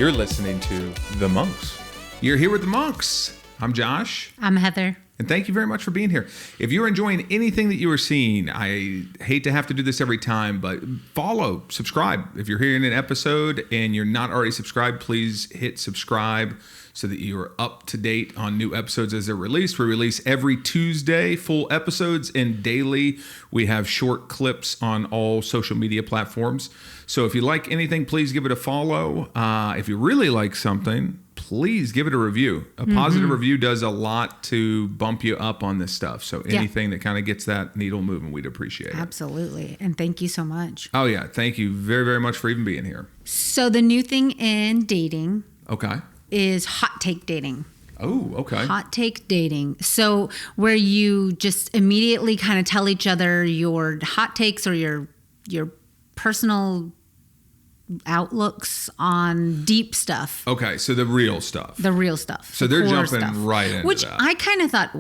You're listening to The Monks. You're here with The Monks. I'm Josh. I'm Heather. And thank you very much for being here. If you're enjoying anything that you are seeing, I hate to have to do this every time, but follow, subscribe. If you're hearing an episode and you're not already subscribed, please hit subscribe so that you are up to date on new episodes as they're released. We release every Tuesday, full episodes, and daily we have short clips on all social media platforms. So if you like anything, please give it a follow. If you really like something, please give it a review. A positive review does a lot to bump you up on this stuff. So anything that kind of gets that needle moving, we'd appreciate it. Absolutely. And thank you so much. Oh, yeah. Thank you very, very much for even being here. So the new thing in dating is hot take dating. Oh, okay. Hot take dating. So where you just immediately kind of tell each other your hot takes or your personal outlooks on deep stuff. Okay, so the real stuff. The real stuff. So they're jumping right into which that. I kind of thought,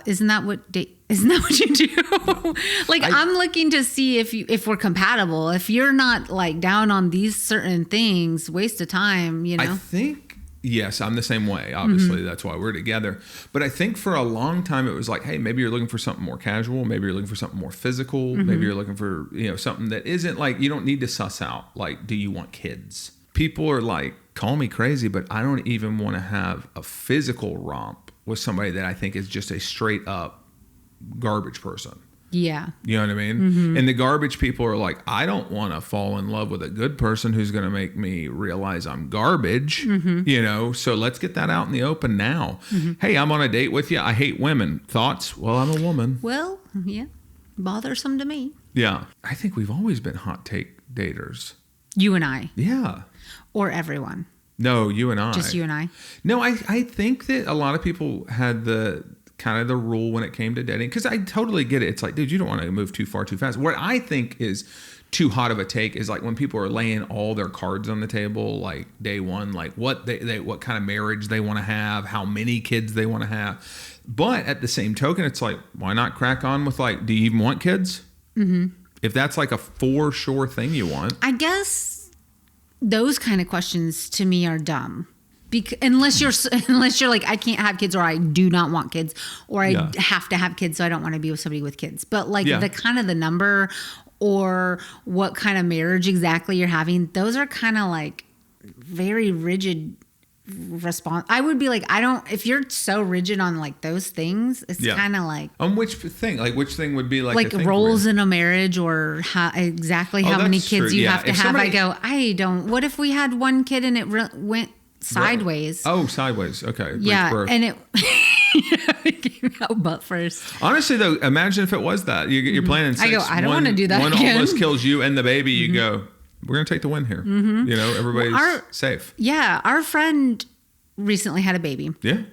isn't that what you do? I'm looking to see if we're compatible. If you're not like down on these certain things, waste of time, you know? I think, yes, I'm the same way. Obviously, that's why we're together. But I think for a long time, it was like, hey, maybe you're looking for something more casual. Maybe you're looking for something more physical. Maybe you're looking for, something that isn't like, you don't need to suss out, like, do you want kids? People are like, call me crazy, but I don't even want to have a physical romp with somebody that I think is just a straight up garbage person. Yeah. You know what I mean? And the garbage people are like, I don't want to fall in love with a good person who's going to make me realize I'm garbage, so let's get that out in the open now. Hey, I'm on a date with you. I hate women. Thoughts? Well, I'm a woman. Well, yeah. Bothersome to me. Yeah. I think we've always been hot take daters. You and I. Yeah. Or everyone. No, you and I. Just you and I. No, I think that a lot of people had the rule when it came to dating, because I totally get it. It's like, dude, you don't want to move too far too fast. What I think is too hot of a take is like when people are laying all their cards on the table, like day one, like what what kind of marriage they want to have, how many kids they want to have. But at the same token, it's like, why not crack on with like, do you even want kids? If that's like a for sure thing you want. I guess those kind of questions to me are dumb. Unless you're like, I can't have kids, or I do not want kids, or I have to have kids, so I don't want to be with somebody with kids. But like the kind of the number or what kind of marriage exactly you're having, those are kind of like very rigid response. I would be like, if you're so rigid on like those things, it's kind of like. On which thing? Like which thing would be like roles in a marriage, or how many kids you have to have. I go, what if we had one kid and it went sideways? Oh, sideways. Okay. Yeah. And it came out butt first. Honestly, though, imagine if it was that. You're planning sex. I go, I don't want to do that one again. almost kills you and the baby. You go, we're going to take the win here. Everybody's safe. Yeah. Our friend recently had a baby. Yeah.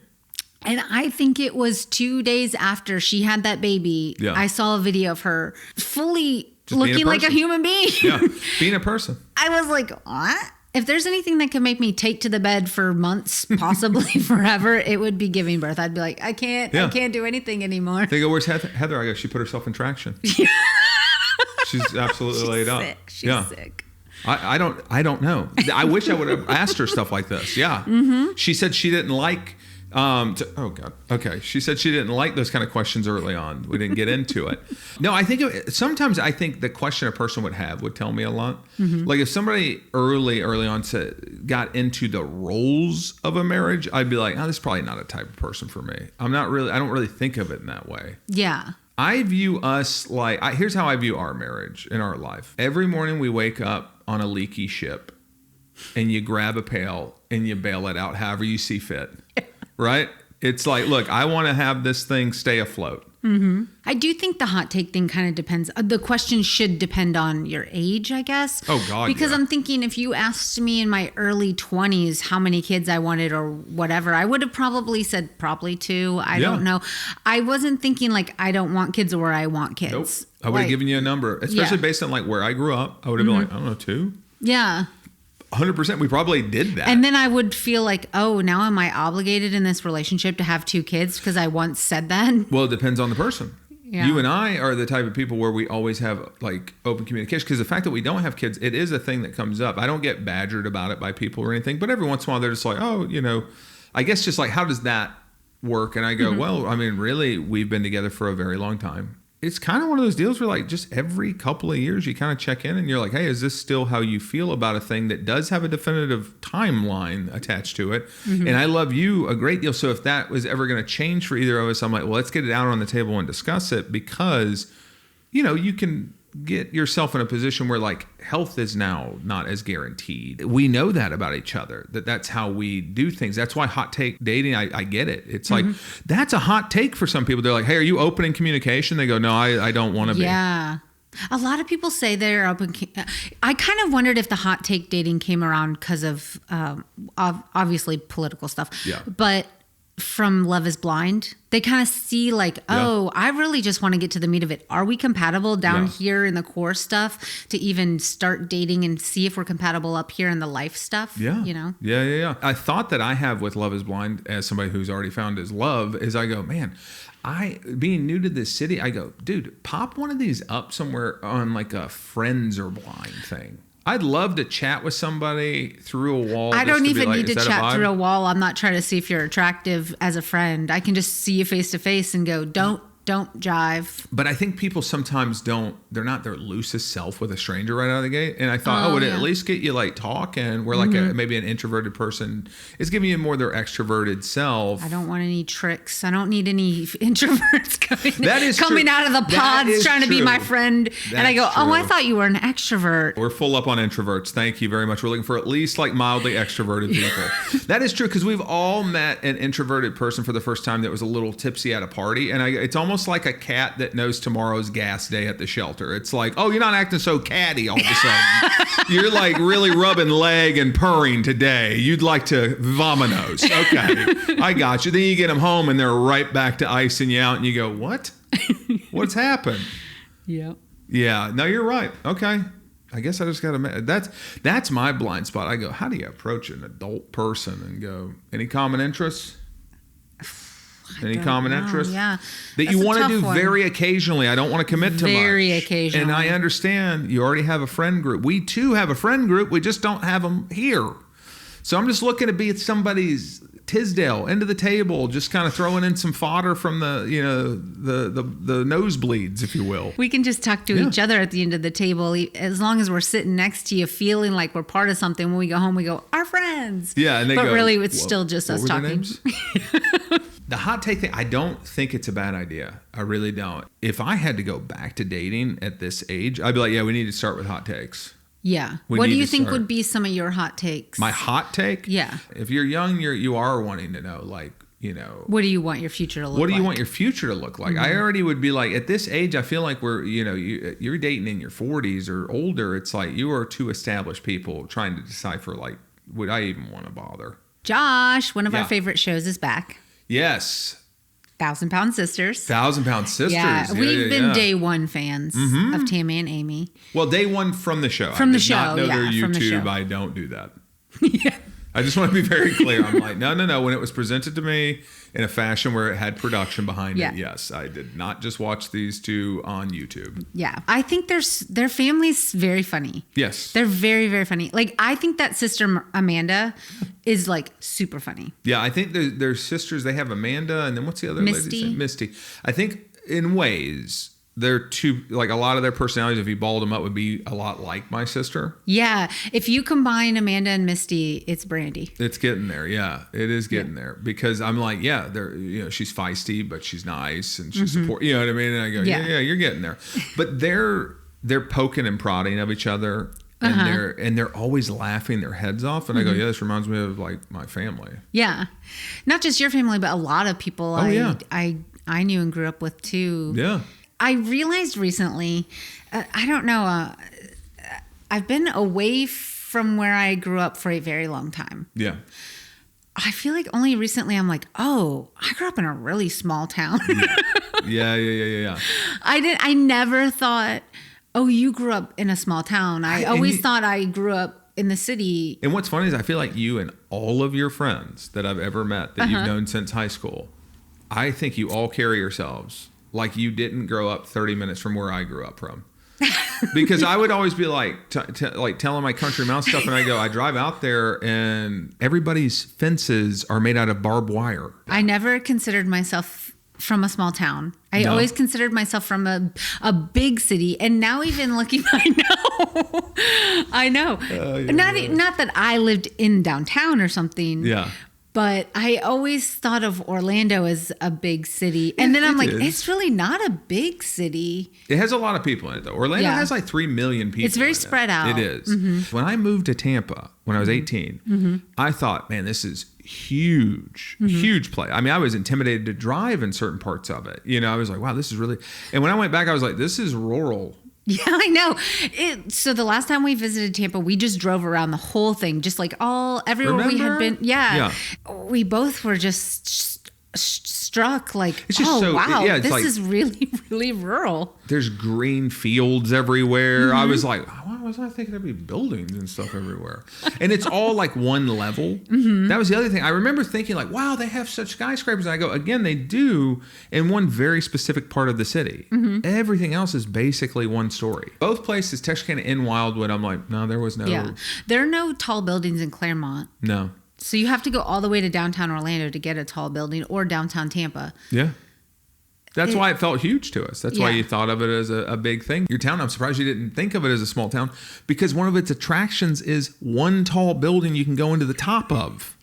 And I think it was 2 days after she had that baby, I saw a video of her fully just looking like a human being. Yeah. Being a person. I was like, what? If there's anything that can make me take to the bed for months, possibly forever, it would be giving birth. I'd be like, I can't do anything anymore. They go, where's Heather? I go, she put herself in traction. She's absolutely laid up. She's sick. I don't know. I wish I would have asked her stuff like this. Yeah. She said she didn't like. Oh God. Okay. She said she didn't like those kind of questions early on. We didn't get into it. No, I think sometimes I think the question a person would tell me a lot. Like if somebody early on got into the roles of a marriage, I'd be like, oh, this is probably not a type of person for me. I don't really think of it in that way. Yeah. I view us like, here's how I view our marriage in our life. Every morning we wake up on a leaky ship and you grab a pail and you bail it out however you see fit. Right? It's like, look, I want to have this thing stay afloat. I do think the hot take thing kind of depends. The question should depend on your age, I guess. Oh, God, because I'm thinking if you asked me in my early 20s how many kids I wanted or whatever, I would have probably said 2. I don't know. I wasn't thinking like I don't want kids or I want kids. Nope. I would have given you a number, especially based on like where I grew up. I would have been like, I don't know, 2. Yeah. 100%. We probably did that. And then I would feel like, oh, now am I obligated in this relationship to have 2 kids because I once said that? Well, it depends on the person. You and I are the type of people where we always have like open communication, because the fact that we don't have kids, it is a thing that comes up. I don't get badgered about it by people or anything, but every once in a while they're just like, oh, I guess just like, how does that work? And I go, well, I mean, really, we've been together for a very long time. It's kind of one of those deals where like just every couple of years you kind of check in and you're like, hey, is this still how you feel about a thing that does have a definitive timeline attached to it? And I love you a great deal. So if that was ever going to change for either of us, I'm like, well, let's get it out on the table and discuss it, because, you can get yourself in a position where like health is now not as guaranteed. We know that about each other, that's how we do things. That's why hot take dating, I get it. It's like, that's a hot take for some people. They're like, hey, are you open in communication? They go, no, I don't want to be. Yeah. A lot of people say they're open. I kind of wondered if the hot take dating came around because of obviously political stuff. Yeah. But from Love is Blind, they kind of see like, oh, I really just want to get to the meat of it. Are we compatible down here in the core stuff to even start dating and see if we're compatible up here in the life stuff? Yeah. Yeah. I thought that I have with Love is Blind, as somebody who's already found his love, is I go, man, being new to this city, I go, dude, pop one of these up somewhere on like a Friends or Blind thing. I'd love to chat with somebody through a wall. I don't even need to chat through a wall. I'm not trying to see if you're attractive as a friend. I can just see you face to face and go, don't jive. But I think people sometimes they're not their loosest self with a stranger right out of the gate. And I thought, would it at least get you like talking where like maybe an introverted person is giving you more their extroverted self. I don't want any tricks. I don't need any introverts coming out of the pods trying to be my friend. And I go, oh, I thought you were an extrovert. We're full up on introverts. Thank you very much. We're looking for at least like mildly extroverted people. That is true, because we've all met an introverted person for the first time that was a little tipsy at a party. And it's almost like a cat that knows tomorrow's gas day at the shelter. It's like, oh, you're not acting so catty all of a sudden. You're like really rubbing leg and purring today. You'd like to vominos. Okay, I got you. Then you get them home and they're right back to icing you out, and you go, what? What's happened? Yep. Yeah. No, you're right. Okay. I guess I just got to. That's my blind spot. I go, how do you approach an adult person and go, any common interests? Any common interest? Yeah. That you want to do very occasionally. I don't want to commit to much. Very occasionally. And I understand you already have a friend group. We too have a friend group. We just don't have them here. So I'm just looking to be at somebody's Tisdale, end of the table, just kind of throwing in some fodder from the nosebleeds, if you will. We can just talk to each other at the end of the table, as long as we're sitting next to you, feeling like we're part of something. When we go home, we go, our friends. Yeah, and but really, it's still just us talking. The hot take thing, I don't think it's a bad idea. I really don't. If I had to go back to dating at this age, I'd be like, yeah, we need to start with hot takes. Yeah. What do you think would be some of your hot takes? My hot take? Yeah. If you're young, you are wanting to know, like, what do you want your future to look like? What do you want your future to look like? I already would be like, at this age, I feel like you're dating in your 40s or older. It's like you are two established people trying to decipher, like, would I even want to bother? Josh, one of our favorite shows is back. Yes. 1,000 Pound Sisters. 1,000 Pound Sisters. Yeah, we've been day one fans of Tammy and Amy. Well, day one from the show. From the show, I did not know their YouTube. I don't do that. Yeah. I just want to be very clear. I'm like, no. When it was presented to me in a fashion where it had production behind it, yes, I did not just watch these two on YouTube. Yeah. I think their family's very funny. Yes. They're very, very funny. Like, I think that sister Amanda is like super funny. Yeah, I think their sisters, they have Amanda, and then what's the other Misty. lady's name? Misty. I think in ways they're two, like a lot of their personalities, if you balled them up, would be a lot like my sister. Yeah. If you combine Amanda and Misty, it's Brandy. It's getting there. Yeah, it is getting there, because I'm like, they're, she's feisty, but she's nice and she's support. You know what I mean? And I go, yeah, you're getting there. But they're poking and prodding of each other. And they're always laughing their heads off. And I go, yeah, this reminds me of like my family. Yeah. Not just your family, but a lot of people I knew and grew up with too. Yeah. I realized recently, I don't know, I've been away from where I grew up for a very long time. Yeah. I feel like only recently I'm like, oh, I grew up in a really small town. Yeah. I never thought, oh, you grew up in a small town. I always thought I grew up in the city. And what's funny is I feel like you and all of your friends that I've ever met that you've known since high school, I think you all carry yourselves like you didn't grow up 30 minutes from where I grew up from. Because I would always be like like telling my country mouse stuff, and I drive out there and everybody's fences are made out of barbed wire. I never considered myself from a small town. I always considered myself from a big city, and now even looking, I know. Not that I lived in downtown or something. Yeah. But I always thought of Orlando as a big city. And then I'm like, it's really not a big city. It has a lot of people in it, though. Orlando has like 3 million people. It's very spread out. It is. Mm-hmm. When I moved to Tampa when I was 18, I thought, man, this is huge, huge place. I mean, I was intimidated to drive in certain parts of it. You know, I was like, wow, this is really... And when I went back, I was like, this is rural. Yeah, I know. So the last time we visited Tampa, we just drove around the whole thing, just like everywhere we had been. Yeah. We both were just struck like, it's just this is really, really rural. There's green fields everywhere. I was like, why was I thinking there'd be buildings and stuff everywhere? And it's all like one level. That was the other thing. I remember thinking like, wow, they have such skyscrapers. And I go, again, they do in one very specific part of the city. Everything else is basically one story. Both places, Texarkana and Wildwood, I'm like, no, there was no. Yeah. There are no tall buildings in Claremont. No. So you have to go all the way to downtown Orlando to get a tall building, or downtown Tampa. Yeah. That's why it felt huge to us. That's why you thought of it as a big thing. Your town, I'm surprised you didn't think of it as a small town, because one of its attractions is one tall building you can go into the top of.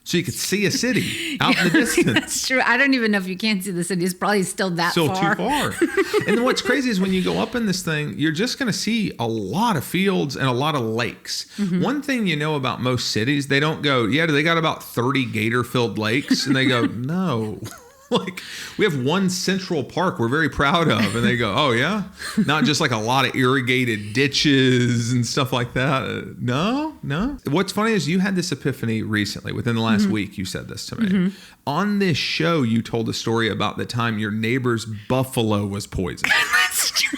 So you could see a city out in the distance. That's true. I don't even know if you can't see the city. It's probably still far. Too far. And then what's crazy is when you go up in this thing, you're just going to see a lot of fields and a lot of lakes. One thing you know about most cities, they don't go, they got about 30 gator-filled lakes. And they go, no. Like, we have one central park we're very proud of. And they go, oh, yeah? Not just like a lot of irrigated ditches and stuff like that. No. What's funny is you had this epiphany recently. Within the last week, you said this to me. On this show, you told a story about the time your neighbor's buffalo was poisoned. That's true.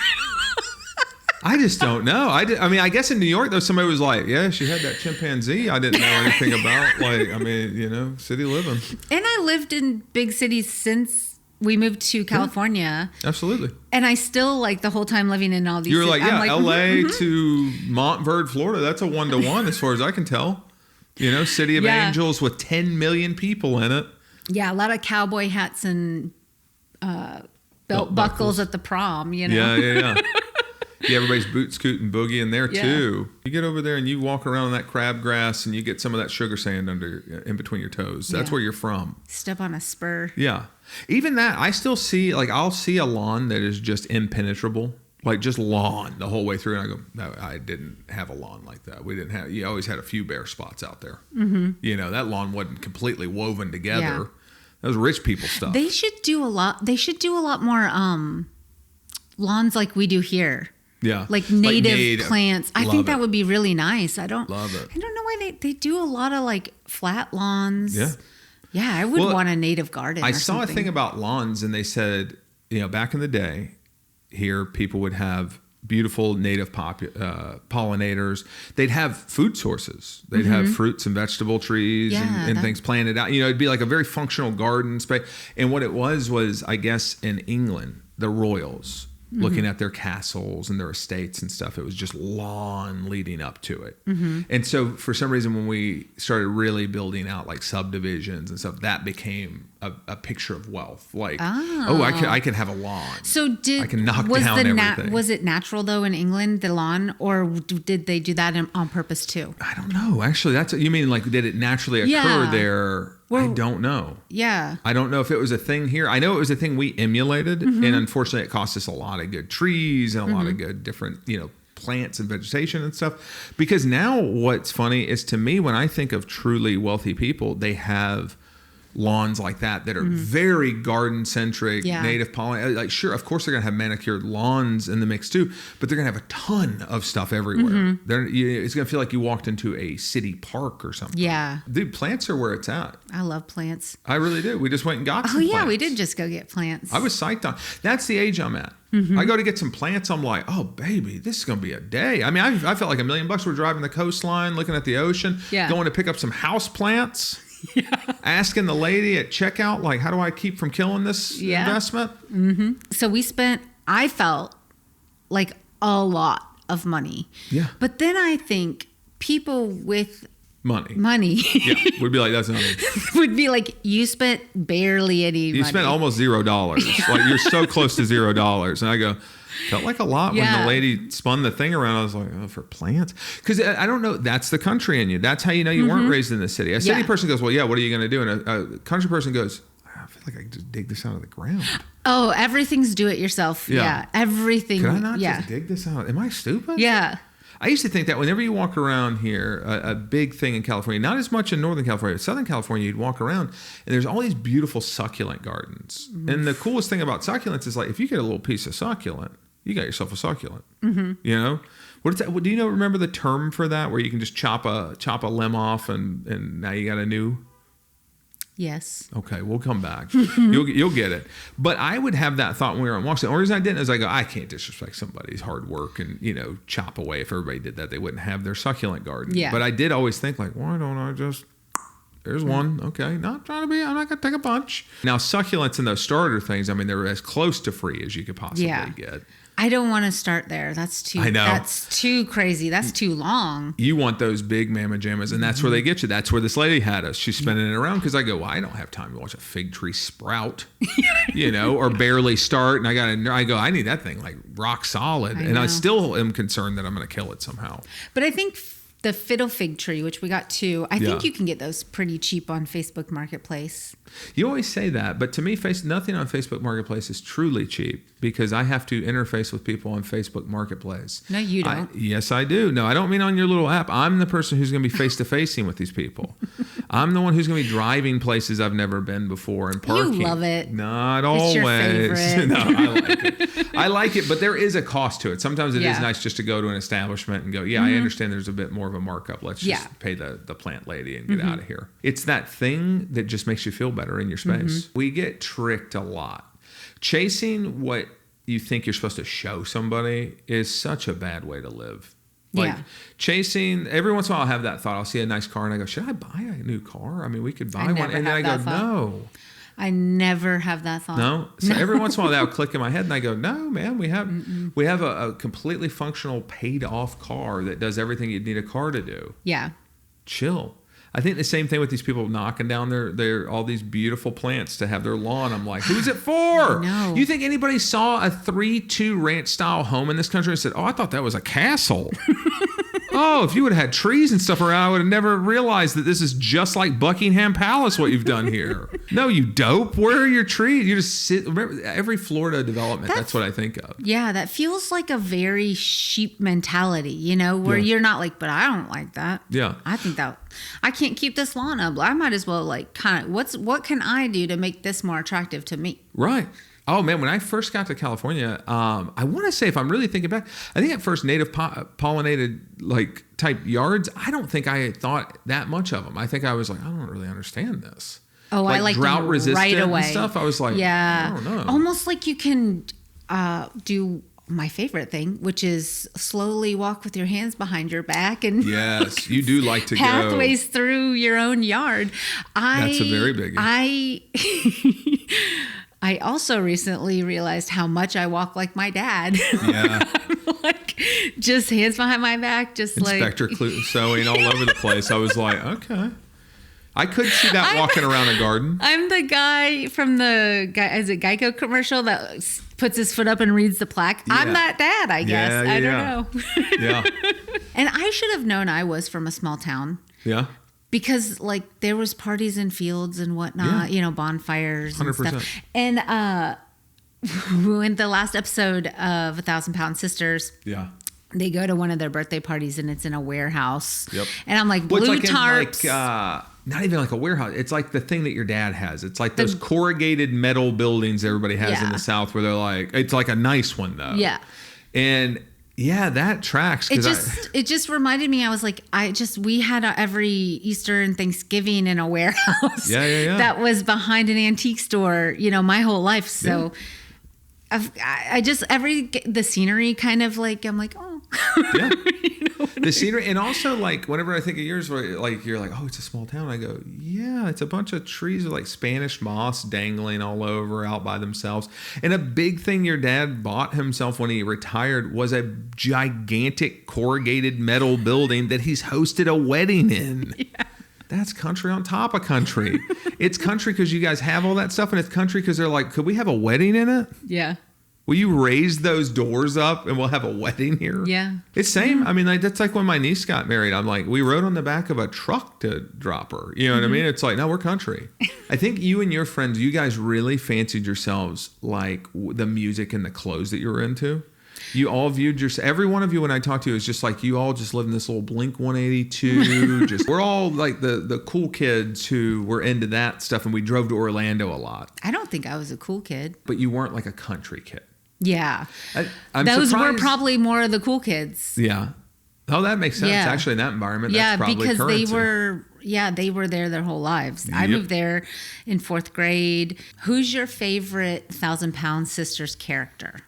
I just don't know. I mean, I guess in New York, though, somebody was like, yeah, she had that chimpanzee I didn't know anything about. Like, I mean, city living. And I lived in big cities since we moved to California. Yeah, absolutely. And I still, like, the whole time living in all these cities. You were like, L.A. to Montverde, Florida, that's a 1-to-1 as far as I can tell. City of Angels with 10 million people in it. Yeah, a lot of cowboy hats and belt buckles at the prom, Yeah. Yeah, everybody's boot scoot and boogie in there too. You get over there and you walk around in that crabgrass and you get some of that sugar sand in between your toes. That's where you're from. Step on a spur. Yeah. Even that, I still see, like, I'll see a lawn that is just impenetrable. Like, just lawn the whole way through. And I go, no, I didn't have a lawn like that. We didn't have, you always had a few bare spots out there. That lawn wasn't completely woven together. Yeah. That was rich people stuff. They should do a lot more lawns like we do here. Yeah. Like native plants. I think that would be really nice. Love it. I don't know why they do a lot of like flat lawns. Yeah. Yeah, I would want a native garden. I saw a thing about lawns, and they said, back in the day, here people would have beautiful native pollinators. They'd have food sources. They'd have fruits and vegetable trees and things planted out. It'd be like a very functional garden space. And what it was, I guess, in England, the royals, looking at their castles and their estates and stuff, it was just lawn leading up to it. And so for some reason, when we started really building out like subdivisions and stuff, that became a picture of wealth. Like, I can have a lawn. So I can knock down everything. Was it natural though in England, the lawn, or did they do that on purpose too? I don't know. Actually, that's you mean like did it naturally occur there? I don't know. Yeah. I don't know if it was a thing here. I know it was a thing we emulated, and unfortunately it cost us a lot of good trees and a lot of good different, plants and vegetation and stuff. Because now what's funny is, to me, when I think of truly wealthy people, they have lawns like that are very garden centric, native pollen. Like, sure, of course they're gonna have manicured lawns in the mix too, but they're gonna have a ton of stuff everywhere. It's gonna feel like you walked into a city park or something. Yeah, dude, plants are where it's at. I love plants. I really do. We just went and got some plants. We did just go get plants. I was psyched on. That's the age I'm at. I go to get some plants. I'm like, oh baby, this is gonna be a day. I mean, I felt like $1 million. We're driving the coastline, looking at the ocean, going to pick up some house plants. Asking the lady at checkout, like, how do I keep from killing this investment? Mm-hmm. So I felt like a lot of money. Yeah. But then I think people with money would be like, that's not it. would be like, you spent barely any money. You spent almost $0. Like, you're so close to $0. And I go, felt like a lot when the lady spun the thing around. I was like, oh, for plants? Because I don't know. That's the country in you. That's how you know you weren't raised in the city. A city person goes, well, yeah, what are you going to do? And a country person goes, I feel like I can just dig this out of the ground. Oh, everything's do it yourself. Yeah. Everything. Could I not just dig this out? Am I stupid? Yeah. I used to think that whenever you walk around here, a big thing in California, not as much in Northern California, but Southern California, you'd walk around and there's all these beautiful succulent gardens. Mm-hmm. And the coolest thing about succulents is, like, if you get a little piece of succulent, you got yourself a succulent. Mm-hmm. You know, what is that? Do you remember the term for that, where you can just chop a limb off and now you got a new? Yes. Okay, we'll come back. You'll get it. But I would have that thought when we were on walks. The only reason I didn't is I go, I can't disrespect somebody's hard work and, chop away. If everybody did that, they wouldn't have their succulent garden. Yeah. But I did always think, like, why don't I just... There's one. Okay. I'm not going to take a bunch. Now, succulents and those starter things, I mean, they're as close to free as you could possibly get. I don't want to start there. That's too. I know. That's too crazy. That's too long. You want those big mamma jammas, and that's where they get you. That's where this lady had us. She's spinning it around because I go, well, I don't have time to watch a fig tree sprout, or barely start. And I go, I need that thing like rock solid. And I still am concerned that I'm going to kill it somehow. But I think the fiddle fig tree, which we got too, I think you can get those pretty cheap on Facebook Marketplace. You always say that, but to me, nothing on Facebook Marketplace is truly cheap because I have to interface with people on Facebook Marketplace. No, you don't. Yes, I do. No, I don't mean on your little app. I'm the person who's going to be face-to-facing with these people. I'm the one who's going to be driving places I've never been before and parking. You love it. Not always. It's your favorite. No, I like it. I like it, but there is a cost to it. Sometimes it is nice just to go to an establishment and go, I understand there's a bit more of a markup. Let's just pay the plant lady and get out of here. It's that thing that just makes you feel better in your space. We get tricked a lot. Chasing what you think you're supposed to show somebody is such a bad way to live. Like chasing, every once in a while I'll have that thought. I'll see a nice car and I go, should I buy a new car? I mean, we could buy one. And then I go, no. I never have that thought. No. So every once in a while that'll click in my head and I go, no, man, we have a completely functional paid off car that does everything you'd need a car to do. Yeah. Chill. I think the same thing with these people knocking down their all these beautiful plants to have their lawn. I'm like, who's it for? No. You think anybody saw a 3-2 ranch style home in this country and said, oh, I thought that was a castle? Oh, if you would have had trees and stuff around, I would have never realized that this is just like Buckingham Palace, what you've done here. No, you dope. Where are your trees? You just sit. Remember, every Florida development, that's what I think of. Yeah, that feels like a very sheep mentality, where you're not like, but I don't like that. Yeah. I think that I can't keep this lawn up. I might as well what can I do to make this more attractive to me? Right. Oh, man, when I first got to California, I want to say, if I'm really thinking back, I think at first native pollinated type yards, I don't think I thought that much of them. I think I was like, I don't really understand this. Oh, I like drought resistant right away. And stuff. I was like, I don't know. Almost like you can do my favorite thing, which is slowly walk with your hands behind your back and yes, you do like to pathways through your own yard. That's a very big. I also recently realized how much I walk like my dad. Yeah. Just hands behind my back, just Inspector sewing all over the place. I was like, okay. I could see that walking around a garden. I'm the guy from the Geico commercial that puts his foot up and reads the plaque. Yeah. I'm that dad, I guess. I don't know. Yeah. And I should have known I was from a small town. Yeah. Because there was parties in fields and whatnot, bonfires and 100%. Stuff. And in the last episode of 1,000 Pound Sisters, they go to one of their birthday parties and it's in a warehouse. Yep. And I'm like, blue tarps. Not even like a warehouse. It's like the thing that your dad has. It's like those corrugated metal buildings everybody has in the South where they're like, it's like a nice one though. Yeah. And yeah, that tracks. It just reminded me. I was like, we had every Easter and Thanksgiving in a warehouse. Yeah. That was behind an antique store, my whole life. So the scenery kind of I'm like, oh. Yeah. The scenery, and also like whenever I think of yours, like you're like, oh, it's a small town. I go, yeah, it's a bunch of trees with like Spanish moss dangling all over out by themselves. And a big thing your dad bought himself when he retired was a gigantic corrugated metal building that he's hosted a wedding in. Yeah. That's country on top of country. It's country because you guys have all that stuff, and it's country because they're like, could we have a wedding in it? Yeah. Will you raise those doors up and we'll have a wedding here? Yeah. It's same. I mean, like, that's like when my niece got married. I'm like, we rode on the back of a truck to drop her. You know what I mean? It's like, no, we're country. I think you and your friends, you guys really fancied yourselves like the music and the clothes that you were into. You all viewed every one of you when I talked to you is just like you all just live in this little Blink 182. We're all like the cool kids who were into that stuff, and we drove to Orlando a lot. I don't think I was a cool kid. But you weren't like a country kid. Yeah. I'm Those surprised. were probably more of the cool kids. Yeah. Oh, that makes sense. Yeah. Actually, in that environment, Yeah, that's probably because currency. they were there their whole lives. Yep. I moved there in 4th grade. Who's your favorite 1,000-Pound Sisters character?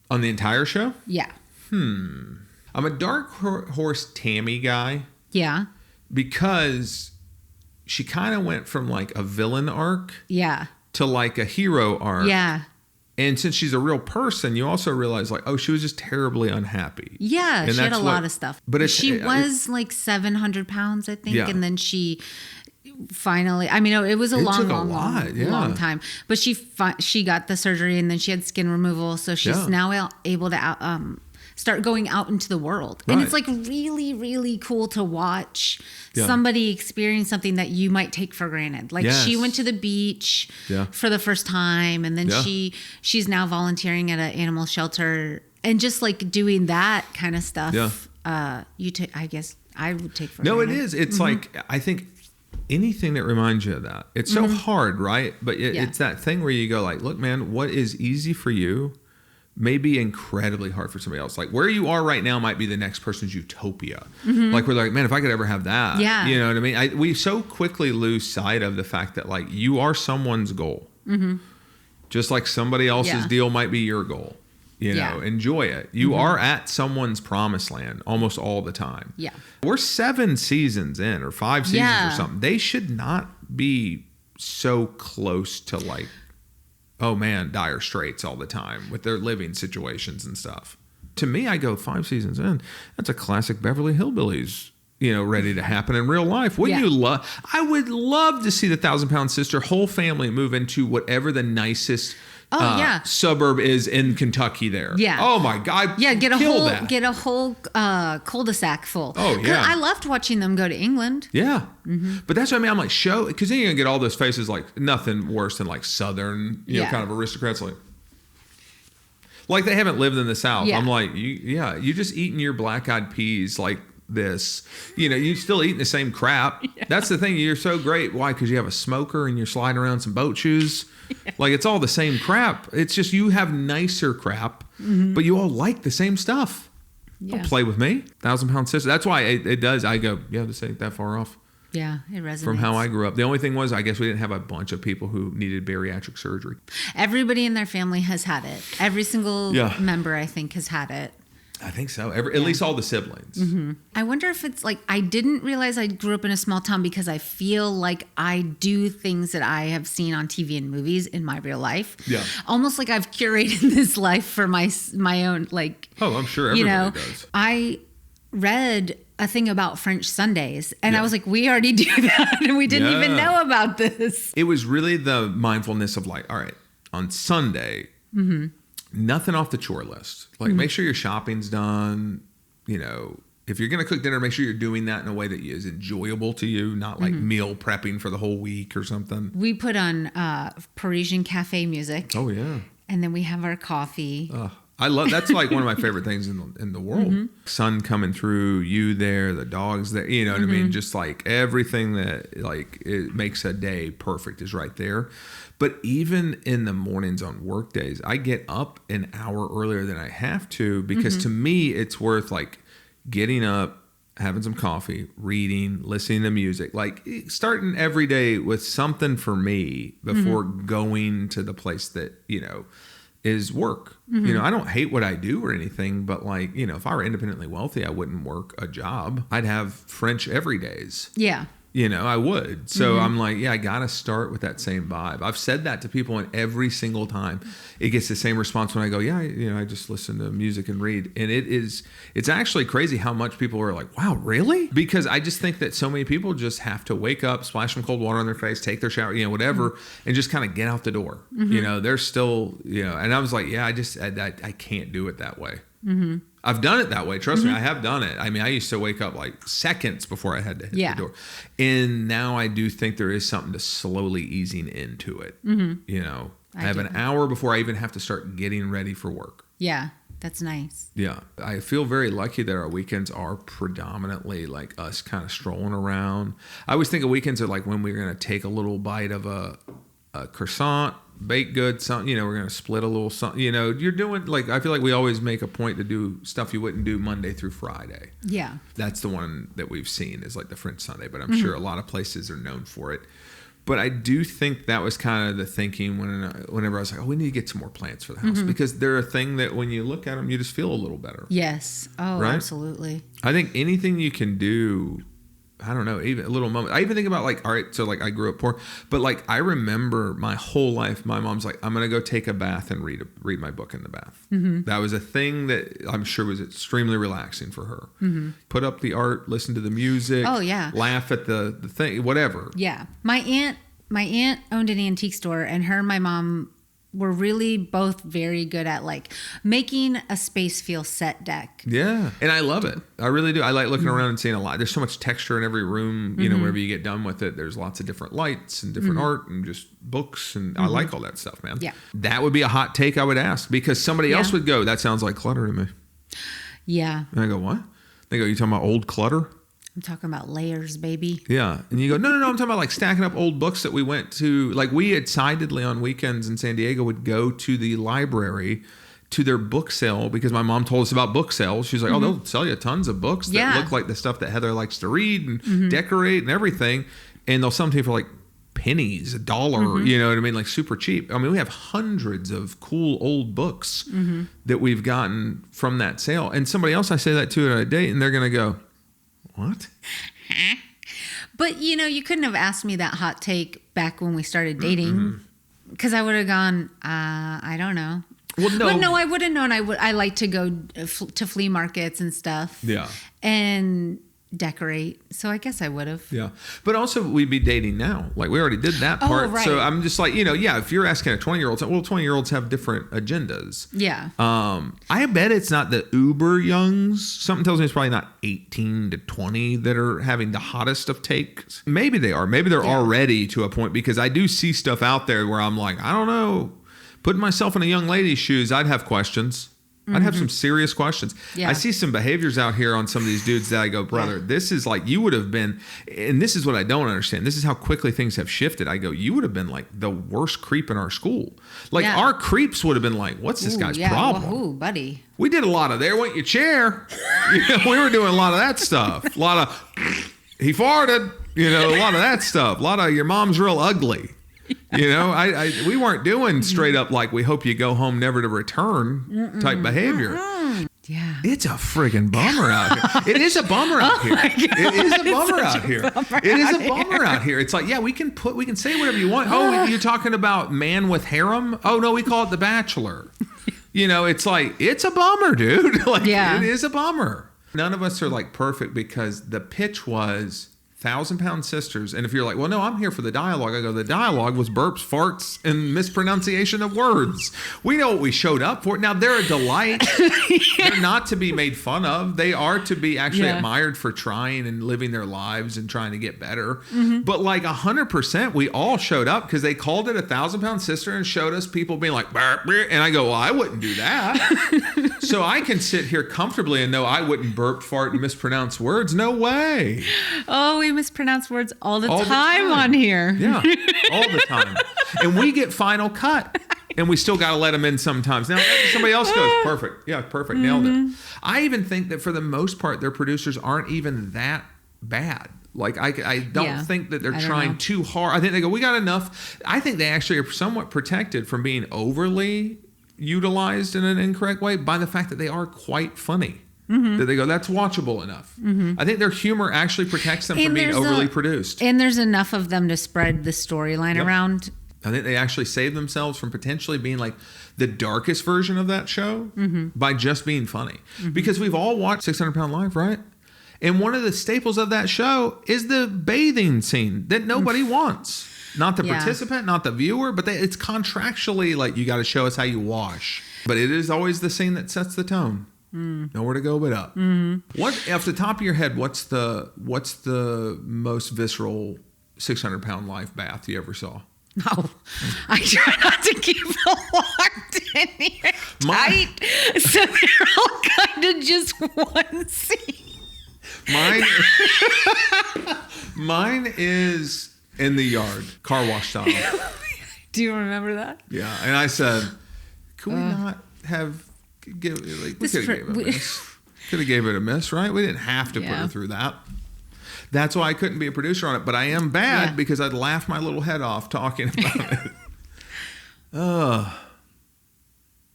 On the entire show? Yeah. I'm a Dark Horse Tammy guy Yeah. because she kind of went from like a villain arc Yeah. to like a hero arc. Yeah. And since she's a real person, you also realize like, oh, she was just terribly unhappy. Yeah, And she had a that's lot of stuff. But she was like 700 pounds, I think. Yeah. And then she finally, I mean, it was a long time. But she got the surgery, and then she had skin removal. So she's now able to start going out into the world. And it's like really, really cool to watch somebody experience something that you might take for granted. Like she went to the beach for the first time, and then she's now volunteering at an animal shelter, and just like doing that kind of stuff. I guess I would take for granted. No, it is. It's like, I think anything that reminds you of that, it's so hard, right? But it's that thing where you go like, look, man, what is easy for you may be incredibly hard for somebody else. Like where you are right now might be the next person's utopia. Like we're like, man, if I could ever have that, you know what I mean? We so quickly lose sight of the fact that like you are someone's goal. Just like somebody else's deal might be your goal. You know, enjoy it. You are at someone's promised land almost all the time. Yeah. We're 7 seasons in, or 5 seasons or something. They should not be so close to like, oh man, dire straits all the time with their living situations and stuff. To me, I go 5 seasons in. That's a classic Beverly Hillbillies, you know, ready to happen in real life. Wouldn't you love? I would love to see the 1,000-Pound Sister whole family move into whatever the nicest suburb is in Kentucky there. Yeah. Oh my God. Yeah, get a whole cul-de-sac full. Oh yeah. I loved watching them go to England. Yeah. But that's what I mean. I'm like, show, because then you're gonna get all those faces like nothing worse than like Southern, you know, kind of aristocrats like they haven't lived in the South. I'm like, you just eating your black-eyed peas like this, you know, you still eating the same crap. That's the thing. You're so great. Why? Because you have a smoker and you're sliding around some boat shoes. Like it's all the same crap. It's just you have nicer crap, but you all like the same stuff. Don't play with me. 1,000-Pound Sister. That's why it does. I go, this ain't that far off. Yeah, it resonates. From how I grew up. The only thing was, I guess we didn't have a bunch of people who needed bariatric surgery. Everybody in their family has had it. Every single member, I think, has had it. I think so. At least all the siblings. I wonder if it's like, I didn't realize I grew up in a small town because I feel like I do things that I have seen on TV and movies in my real life. Yeah. Almost like I've curated this life for my own, like. Oh, I'm sure everybody does. I read a thing about French Sundays, and I was like, we already do that, and we didn't even know about this. It was really the mindfulness of like, all right, on Sunday, nothing off the chore list. Like, make sure your shopping's done. You know, if you're going to cook dinner, make sure you're doing that in a way that is enjoyable to you, not like meal prepping for the whole week or something. We put on Parisian cafe music. Oh, yeah. And then we have our coffee. I love, that's like one of my favorite things in the world. Sun coming through, you there, the dogs there, you know what I mean? Just like everything that like it makes a day perfect is right there. But even in the mornings on work days, I get up an hour earlier than I have to because to me, it's worth like getting up, having some coffee, reading, listening to music, like starting every day with something for me before going to the place that, you know, is work. You know, I don't hate what I do or anything, but like, you know, if I were independently wealthy, I wouldn't work a job. I'd have French every days. Yeah. You know, I would. So I'm like, yeah, I got to start with that same vibe. I've said that to people, and every single time it gets the same response when I go, yeah, I just listen to music and read. And it's actually crazy how much people are like, wow, really? Because I just think that so many people just have to wake up, splash some cold water on their face, take their shower, you know, whatever, and just kind of get out the door. You know, they're still, you know, and I was like, yeah, I can't do it that way. I've done it that way. Trust me, I have done it. I mean, I used to wake up like seconds before I had to hit the door. And now I do think there is something to slowly easing into it. You know, I have an hour before I even have to start getting ready for work. Yeah, that's nice. Yeah. I feel very lucky that our weekends are predominantly like us kind of strolling around. I always think of weekends are like when we're going to take a little bite of a croissant, baked good, something, you know, we're going to split a little something, you know, you're doing like, I feel like we always make a point to do stuff you wouldn't do Monday through Friday. Yeah. That's the one that we've seen is like the French Sunday, but I'm sure a lot of places are known for it. But I do think that was kind of the thinking whenever I was like, oh, we need to get some more plants for the house because they're a thing that when you look at them, you just feel a little better. Yes. Oh, right? Absolutely. I think anything you can do, I don't know, even a little moment. I even think about like, all right, so like I grew up poor, but like I remember my whole life, my mom's like, I'm going to go take a bath and read my book in the bath. That was a thing that I'm sure was extremely relaxing for her. Put up the art, listen to the music. Oh, yeah. Laugh at the thing, whatever. Yeah. My aunt owned an antique store, and her and my mom were really both very good at like making a space feel set deck. Yeah. And I love it. I really do. I like looking around and seeing a lot. There's so much texture in every room, you know, whenever you get done with it, there's lots of different lights and different art and just books. And I like all that stuff, man. Yeah. That would be a hot take I would ask because somebody else would go, that sounds like clutter to me. Yeah. And I go, what? They go, you talking about old clutter? I'm talking about layers, baby. Yeah. And you go, no. I'm talking about like stacking up old books that we went to. Like we excitedly on weekends in San Diego would go to the library to their book sale because my mom told us about book sales. She's like, oh, they'll sell you tons of books that look like the stuff that Heather likes to read and decorate and everything. And they'll sell them to you for like pennies, $1, you know what I mean? Like super cheap. I mean, we have hundreds of cool old books that we've gotten from that sale. And somebody else I say that to at a date and they're going to go, what? But, you know, you couldn't have asked me that hot take back when we started dating because I would have gone, I don't know. Well, no. But no, I would have known I like to go to flea markets and stuff. Yeah. And decorate. So I guess I would have. Yeah. But also we'd be dating now. Like we already did that part. Right. So I'm just like, you know, yeah, if you're asking a 20-year-old, well, 20-year-olds have different agendas. Yeah. I bet it's not the uber youngs. Something tells me it's probably not 18 to 20 that are having the hottest of takes. Maybe they are. Maybe they're already to a point because I do see stuff out there where I'm like, I don't know. Putting myself in a young lady's shoes, I'd have questions. I'd have some serious questions. Yeah. I see some behaviors out here on some of these dudes that I go, brother, this is like you would have been, and this is what I don't understand. This is how quickly things have shifted. I go, you would have been like the worst creep in our school. Like our creeps would have been like, what's this guy's problem? Ooh, buddy. We did a lot of there went your chair. You know, we were doing a lot of that stuff. A lot of, he farted, you know, a lot of that stuff. A lot of your mom's real ugly. You know, we weren't doing straight up like we hope you go home never to return type behavior. Yeah. It's a friggin' bummer out here. It is a bummer out here. It is a bummer out here. It is a bummer out here. It's like, yeah, we can say whatever you want. Oh, you're talking about Man with Harem? Oh, no, we call it The Bachelor. You know, it's like, it's a bummer, dude. Like, it is a bummer. None of us are like perfect because the pitch was 1,000-pound sisters. And if you're like, well, no, I'm here for the dialogue. I go, the dialogue was burps, farts, and mispronunciation of words. We know what we showed up for. Now, they're a delight. They're not to be made fun of. They are to be actually admired for trying and living their lives and trying to get better. But like 100%, we all showed up because they called it 1,000-pound sister and showed us people being like, burp, burp. And I go, well, I wouldn't do that. So I can sit here comfortably and know I wouldn't burp, fart, and mispronounce words. No way. Oh, we mispronounce words all the time on here. Yeah, all the time. And we get final cut. And we still got to let them in sometimes. Now, somebody else goes, perfect. Yeah, perfect. Nailed it. I even think that for the most part, their producers aren't even that bad. Like, I don't think that they're trying too hard. I think they go, we got enough. I think they actually are somewhat protected from being overly utilized in an incorrect way by the fact that they are quite funny. That they go, that's watchable enough. I think their humor actually protects them from being overly produced. And there's enough of them to spread the storyline around. I think they actually save themselves from potentially being like the darkest version of that show by just being funny. Because we've all watched 600 Pound Life, right? And one of the staples of that show is the bathing scene that nobody wants. Not the participant, not the viewer, but it's contractually like, you got to show us how you wash. But it is always the scene that sets the tone. Nowhere to go but up. What, off the top of your head, what's the most visceral 600 Pound Life bath you ever saw? Oh, I try not to keep it locked in here tight, so they're all kind of just one scene. Mine is in the yard, car wash style. Do you remember that? Yeah, and I said, could we not have... we could have gave it a miss. Could have gave it a miss, right? We didn't have to put her through that. That's why I couldn't be a producer on it. But I am bad because I'd laugh my little head off talking about it.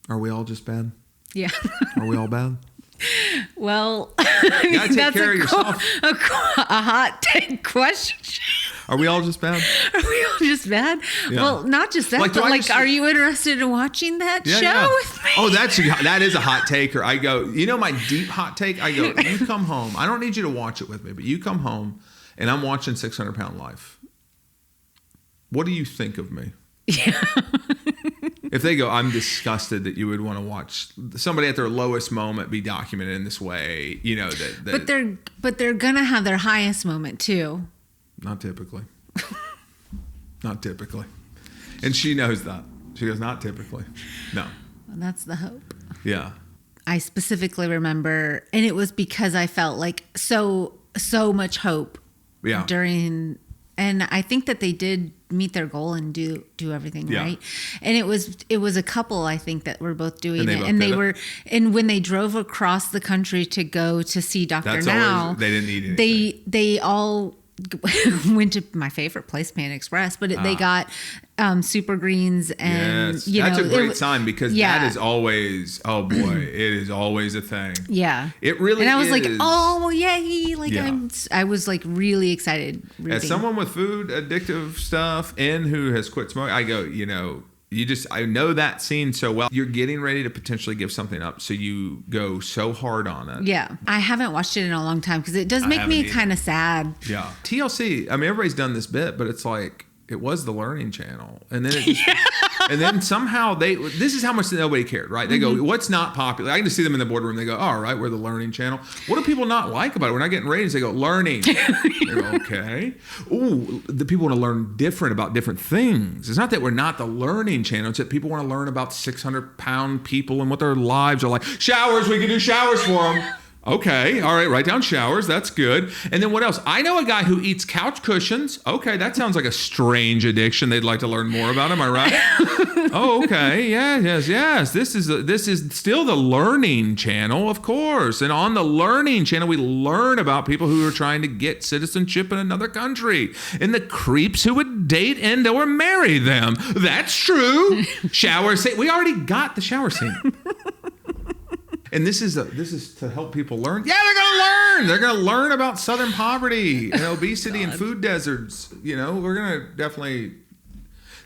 Are we all just bad? Yeah. Are we all bad? Well, you gotta take care of yourself. A hot take question. Are we all just bad? Are we all just bad? Yeah. Well, not just that, but are you interested in watching that show with me? Oh, that is a hot take. Or I go, my deep hot take? I go, you come home. I don't need you to watch it with me, but you come home and I'm watching 600 Pound Life. What do you think of me? Yeah. If they go, I'm disgusted that you would want to watch somebody at their lowest moment be documented in this way, But they're gonna have their highest moment too. Not typically. Not typically. And she knows that. She goes, not typically. No. Well, that's the hope. Yeah. I specifically remember, and it was because I felt like so much hope during, and I think that they did meet their goal and do everything right. And it was a couple, I think, that were both doing it. And and when they drove across the country to go to see Dr. Now, they didn't need anything. They all went to my favorite place, Pan Express, but they got super greens and that's a great sign because that is always it is always a thing. Yeah, it really. And I was like, oh well, yay! I was like really excited. As someone with food addictive stuff and who has quit smoking, I go, I know that scene so well. You're getting ready to potentially give something up, so you go so hard on it. Yeah. I haven't watched it in a long time because it does make me kind of sad. Yeah. TLC, I mean, everybody's done this bit, but it's like, it was the Learning Channel. And then it just, and then somehow this is how much nobody cared, right? They go, what's not popular? I can just see them in the boardroom. They go, all right, we're the Learning Channel. What do people not like about it? We're not getting ratings. They go, learning. They go, okay. Ooh, the people want to learn about different things. It's not that we're not the Learning Channel. It's that people want to learn about 600-pound people and what their lives are like. Showers, we can do showers for them. Okay, all right, write down showers. That's good. And then what else? I know a guy who eats couch cushions. Okay, that sounds like a strange addiction. They'd like to learn more about. Am I right? Oh, okay. Yes. This is still the Learning Channel, of course. And on the Learning Channel, we learn about people who are trying to get citizenship in another country and the creeps who would date and or marry them. That's true. Shower scene. We already got the shower scene. And this is to help people learn. Yeah, they're going to learn. They're going to learn about Southern poverty and obesity and food deserts. We're going to definitely.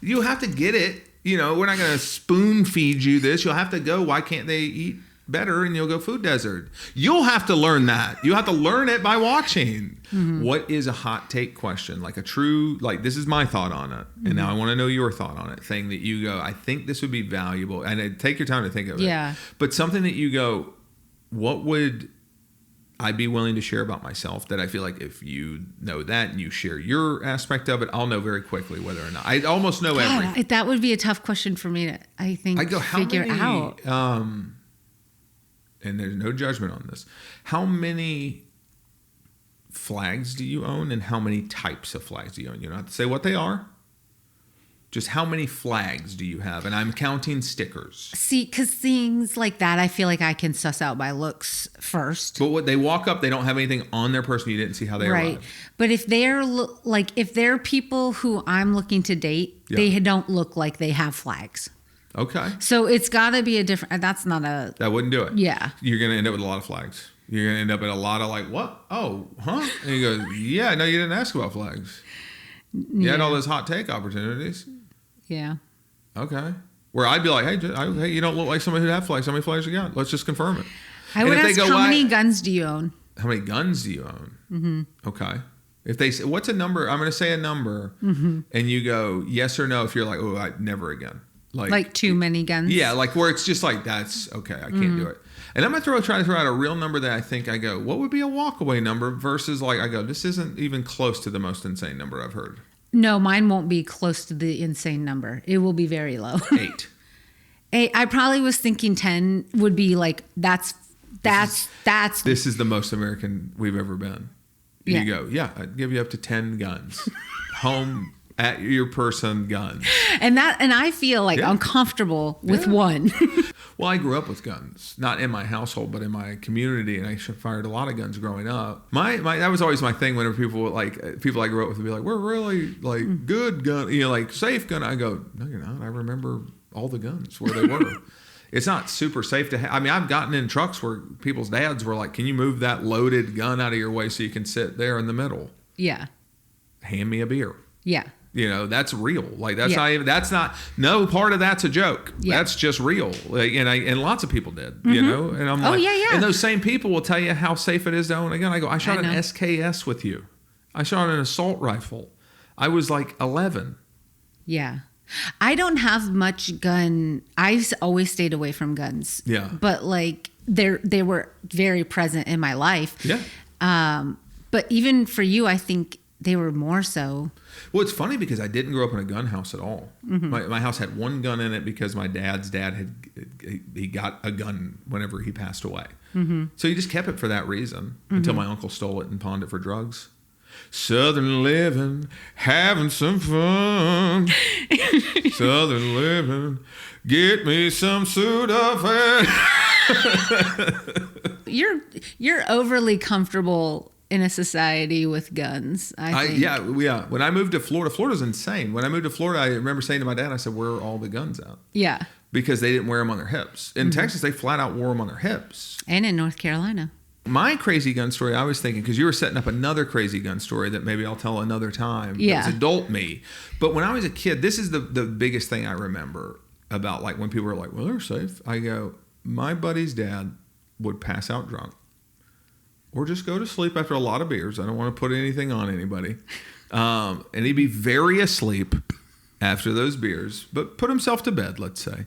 You have to get it. We're not going to spoon feed you this. You'll have to go. Why can't they eat better? And you'll go food desert. You'll have to learn that. You have to learn it by watching. Mm-hmm. What is a hot take question? Like a true, this is my thought on it. And now I want to know your thought on it. Thing that you go, I think this would be valuable. And take your time to think of it. Yeah. But something that you go, what would I be willing to share about myself that I feel like if you know that and you share your aspect of it, I'll know very quickly whether or not. I almost know everything. That would be a tough question for me to, figure out. And there's no judgment on this. How many flags do you own and how many types of flags do you own? You don't have to say what they are. Just how many flags do you have? And I'm counting stickers. See, because things like that, I feel like I can suss out by looks first. But when they walk up, they don't have anything on their person. You didn't see how they arrived. But if they're people who I'm looking to date, they don't look like they have flags. Okay. So it's got to be a different. That's not a. That wouldn't do it. Yeah. You're going to end up with a lot of flags. You're going to end up with a lot of like, what? Oh, huh? And you go, yeah, no, you didn't ask about flags. You had all those hot take opportunities. Yeah. Okay. Where I'd be like, hey, you don't look like somebody who had flags. How many flags you got? Let's just confirm it. I would ask, how many guns do you own? How many guns do you own? Mm-hmm. Okay. If they say, what's a number? I'm going to say a number, and you go yes or no. If you're like, oh, never again. Like too many guns? Yeah, like where it's just like, that's okay, I can't do it. And I'm going to try to throw out a real number that I think I go, what would be a walkaway number versus like I go, this isn't even close to the most insane number I've heard. No, mine won't be close to the insane number. It will be very low. 8. I probably was thinking 10 would be like, that's. This is the most American we've ever been. You go, yeah, I'd give you up to 10 guns. Home at your person guns. And I feel like uncomfortable with one. Well, I grew up with guns, not in my household, but in my community, and I fired a lot of guns growing up. My that was always my thing. Whenever people I grew up with would be like, "We're really like good gun, like safe gun." I go, "No, you're not. I remember all the guns where they were." It's not super safe to have. I mean, I've gotten in trucks where people's dads were like, "Can you move that loaded gun out of your way so you can sit there in the middle?" Yeah. Hand me a beer. Yeah. That's real. Like that's not even, no part of that's a joke. Yeah. That's just real. Like, and lots of people did, and I'm like, and those same people will tell you how safe it is to own a gun. I go, I shot an SKS with you. I shot an assault rifle. I was like 11. Yeah. I don't have much gun. I've always stayed away from guns. Yeah. But like they were very present in my life. Yeah. But even for you, I think they were more so. Well, it's funny because I didn't grow up in a gun house at all. Mm-hmm. My house had one gun in it because my dad's dad he got a gun whenever he passed away. Mm-hmm. So he just kept it for that reason until my uncle stole it and pawned it for drugs. Southern living, having some fun. Southern living, get me some Sudafed. You're overly comfortable in a society with guns, I think. Yeah. When I moved to Florida's insane. When I moved to Florida, I remember saying to my dad, I said, where are all the guns at? Yeah. Because they didn't wear them on their hips. In Texas, they flat out wore them on their hips. And in North Carolina. My crazy gun story, I was thinking, because you were setting up another crazy gun story that maybe I'll tell another time. Yeah. It was adult me. But when I was a kid, this is the biggest thing I remember about like when people were like, well, they're safe. I go, my buddy's dad would pass out drunk. Or just go to sleep after a lot of beers. I don't want to put anything on anybody. And he'd be very asleep after those beers, but put himself to bed, let's say.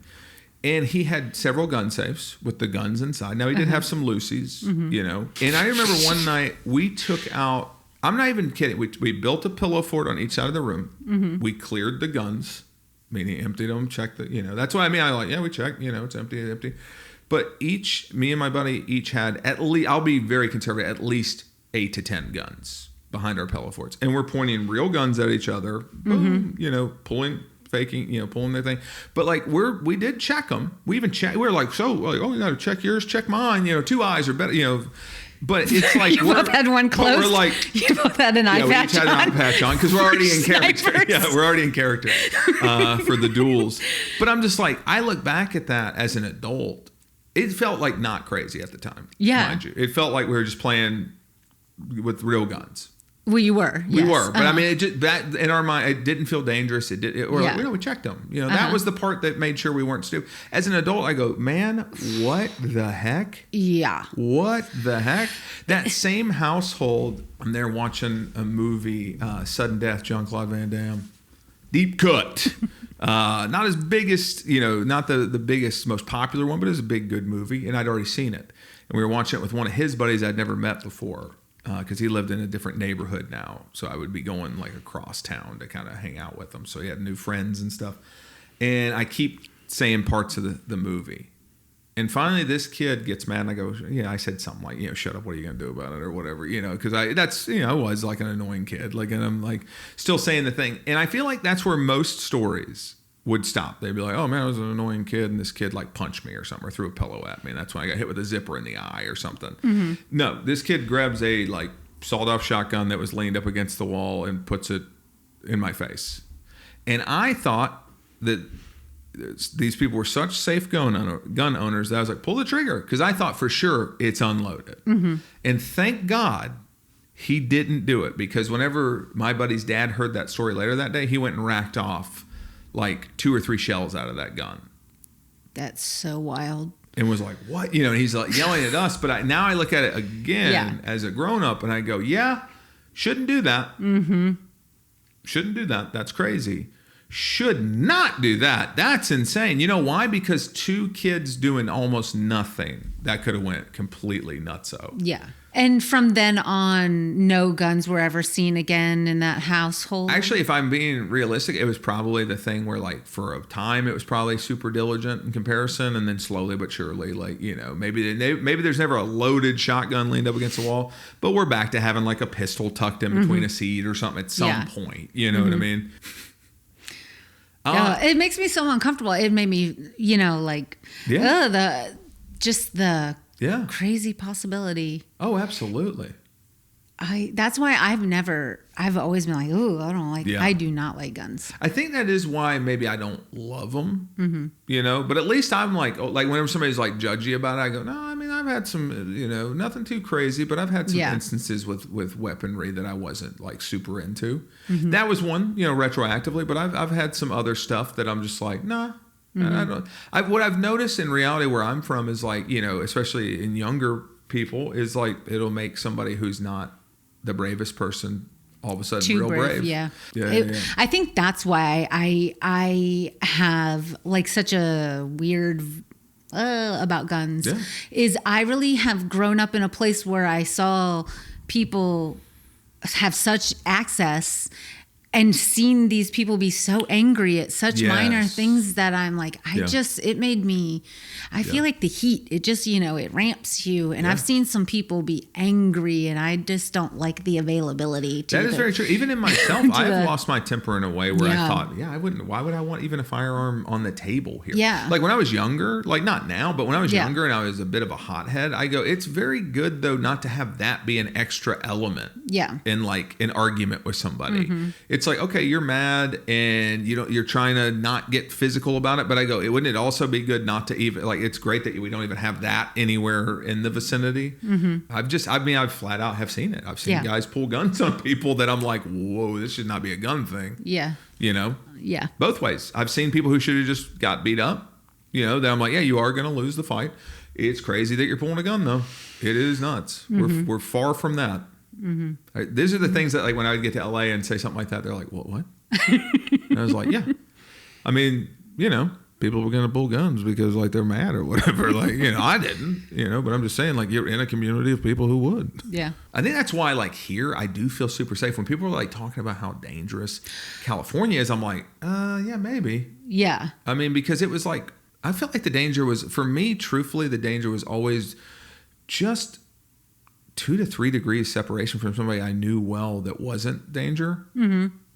And he had several gun safes with the guns inside. Now, he did have some Lucy's, And I remember one night we took out, I'm not even kidding, we built a pillow fort on each side of the room. Mm-hmm. We cleared the guns, meaning emptied them, checked the, That's what I mean. I like, we checked, it's empty. But me and my buddy each had at least, I'll be very conservative, at least 8 to 10 guns behind our pillow forts. And we're pointing real guns at each other, boom, pulling their thing. But like we did check them. We even checked, we were like, you got to check yours, check mine, 2 eyes are better, But it's like you both had one close. We're like, you both had an eye patch on. We each had an eye patch on because we're already in character. Yeah, we're already in character for the duels. But I'm just like, I look back at that as an adult. It felt like not crazy at the time. Yeah, mind you, it felt like we were just playing with real guns. Well, you were. We were, but I mean, it just, that in our mind, it didn't feel dangerous. It did. We checked them. That was the part that made sure we weren't stupid. As an adult, I go, man, what the heck? Yeah. What the heck? That same household. I'm there watching a movie, Sudden Death, Jean-Claude Van Damme. Deep Cut. Not as biggest, not the biggest, most popular one, but it was a big, good movie, and I'd already seen it. And we were watching it with one of his buddies I'd never met before. Because he lived in a different neighborhood now. So I would be going like across town to kind of hang out with him. So he had new friends and stuff. And I keep saying parts of the movie. And finally this kid gets mad and I go, I said something like, shut up, what are you going to do about it or whatever, because I was like an annoying kid. Like, and I'm like still saying the thing. And I feel like that's where most stories would stop. They'd be like, oh man, I was an annoying kid and this kid like punched me or something or threw a pillow at me. And that's when I got hit with a zipper in the eye or something. Mm-hmm. No, this kid grabs a like sawed-off shotgun that was leaned up against the wall and puts it in my face. And I thought that these people were such safe gun owners that I was like, pull the trigger, because I thought for sure it's unloaded. And thank God he didn't do it, because whenever my buddy's dad heard that story later that day, he went and racked off like 2 or 3 shells out of that gun. That's so wild. And was like, what? And he's like yelling at us. But now I look at it again as a grown up, and I go, yeah, shouldn't do that. Shouldn't do that. That's crazy. Should not do that. That's insane. You know why? Because 2 kids doing almost nothing, that could have went completely nutso. Yeah. And from then on, no guns were ever seen again in that household? Actually, if I'm being realistic, it was probably the thing where, like, for a time, it was probably super diligent in comparison. And then slowly but surely, like, maybe there's never a loaded shotgun leaned up against the wall. But we're back to having, like, a pistol tucked in between a seat or something at some point. You know what I mean? It makes me so uncomfortable. It made me, the crazy possibility. Oh, absolutely. That's why I've always been like, ooh, I do not like guns. I think that is why maybe I don't love them, but at least I'm like whenever somebody's like judgy about it, I go, no, I mean, I've had some, nothing too crazy, but I've had some instances with weaponry that I wasn't like super into. That was one, retroactively, but I've had some other stuff that I'm just like, nah. I don't. What I've noticed in reality where I'm from is like, especially in younger people, is like it'll make somebody who's not the bravest person all of a sudden real brave. Yeah. I think that's why I have like such a weird about guns. Is I really have grown up in a place where I saw people have such access and seen these people be so angry at such minor things that I'm like, it made me, I feel like the heat, it just, it ramps you. And I've seen some people be angry, and I just don't like the availability to That is very true. Even in myself, I've lost my temper in a way where I thought, I wouldn't, why would I want even a firearm on the table here? Yeah. Like when I was younger, like not now, but when I was younger and I was a bit of a hothead, I go, it's very good though not to have that be an extra element. In like an argument with somebody. It's like, okay, you're mad and you're trying to not get physical about it, but I go, wouldn't it also be good not to even, like, it's great that we don't even have that anywhere in the vicinity. I've flat out have seen it. I've seen guys pull guns on people that I'm like, whoa, this should not be a gun thing. Both ways. I've seen people who should have just got beat up, that I'm like, you are going to lose the fight. It's crazy that you're pulling a gun though. It is nuts. We're far from that. These are the things that, like, when I would get to LA and say something like that, they're like, what? And I was like, I mean, people were going to pull guns because like they're mad or whatever. Like, I didn't, but I'm just saying, like, you're in a community of people who would. I think that's why, like, here I do feel super safe. When people are like talking about how dangerous California is, I'm like, maybe. I mean, because it was like, I felt like the danger was, for me, truthfully, the danger was always just 2 to 3 degrees separation from somebody I knew well that wasn't danger.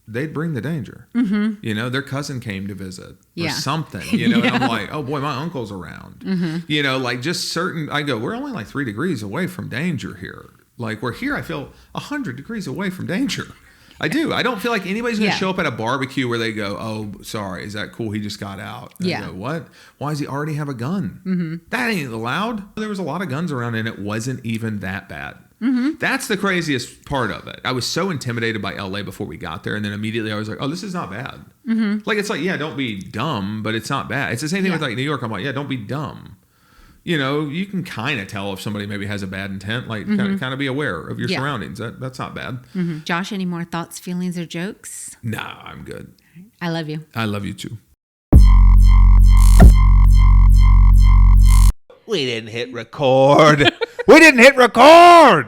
They'd bring the danger. Their cousin came to visit or something, and I'm like, oh boy, my uncle's around. Like just certain, I go, we're only like 3 degrees away from danger here. Like we're here, I feel 100 degrees away from danger. I do. I don't feel like anybody's going to show up at a barbecue where they go, oh, sorry, is that cool? He just got out. And I go, what? Why does he already have a gun? That ain't allowed. There was a lot of guns around and it wasn't even that bad. That's the craziest part of it. I was so intimidated by LA before we got there. And then immediately I was like, oh, this is not bad. Like, it's like, don't be dumb, but it's not bad. It's the same thing with like New York. I'm like, don't be dumb. You can kind of tell if somebody maybe has a bad intent, like kind of be aware of your surroundings. That's not bad. Josh, any more thoughts, feelings, or jokes? Nah, I'm good. I love you. I love you too. We didn't hit record. We didn't hit record.